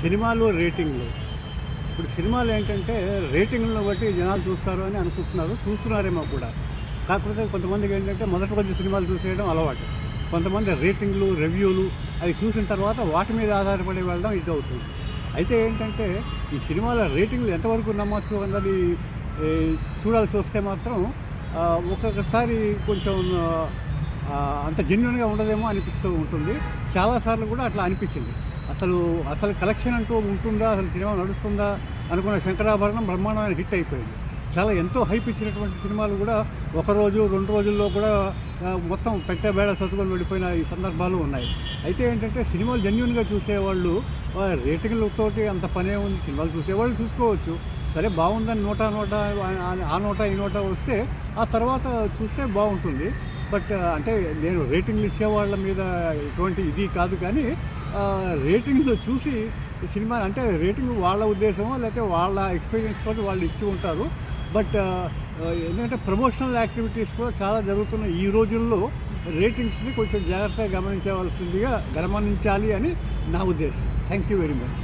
సినిమాలు రేటింగ్లు. ఇప్పుడు సినిమాలు ఏంటంటే రేటింగ్లను బట్టి జనాలు చూస్తారు అని అనుకుంటున్నారు, చూస్తున్నారేమో కూడా. కాకపోతే కొంతమందికి ఏంటంటే మొదటి రోజు సినిమాలు చూసేయడం అలవాటు. కొంతమంది రేటింగ్లు, రివ్యూలు అవి చూసిన తర్వాత వాటి మీద ఆధారపడి వెళ్ళడం ఇది అవుతుంది. అయితే ఏంటంటే ఈ సినిమాల రేటింగ్లు ఎంతవరకు నమ్మొచ్చు అన్నది ఈ, చూడాల్సి వస్తే మాత్రం ఒక్కొక్కసారి కొంచెం అంత జెన్యూన్గా ఉండదేమో అనిపిస్తూ ఉంటుంది. చాలాసార్లు కూడా అట్లా అనిపించింది. అసలు కలెక్షన్ అంటూ ఉంటుందా, అసలు సినిమా నడుస్తుందా అనుకున్న శంకరాభరణం బ్రహ్మాండమైన హిట్ అయిపోయింది. చాలా ఎంతో హైప్ ఇచ్చినటువంటి సినిమాలు కూడా ఒకరోజు 2 రోజుల్లో కూడా మొత్తం పెట్టే బేడ సతుకొని వెళ్ళిపోయిన ఈ సందర్భాలు ఉన్నాయి. అయితే ఏంటంటే సినిమాలు జెన్యూన్గా చూసేవాళ్ళు రేటింగ్లతోటి అంత పనే ఉంది. సినిమాలు చూసేవాళ్ళు చూసుకోవచ్చు, సరే బాగుందని ఆ నోట ఈ నోట వస్తే ఆ తర్వాత చూస్తే బాగుంటుంది. బట్ అంటే నేను రేటింగ్లు ఇచ్చేవాళ్ళ మీద ఎటువంటి ఇది కాదు, కానీ రేటింగ్లు చూసి సినిమా అంటే రేటింగ్ వాళ్ళ ఉద్దేశమో లేకపోతే వాళ్ళ ఎక్స్పీరియన్స్ తోటి వాళ్ళు ఇచ్చి ఉంటారు. బట్ ఎందుకంటే ప్రమోషనల్ యాక్టివిటీస్ కూడా చాలా జరుగుతున్న ఈ రోజుల్లో రేటింగ్స్ని కొంచెం జాగ్రత్తగా గమనించాలి అని నా ఉద్దేశం. Thank you very much.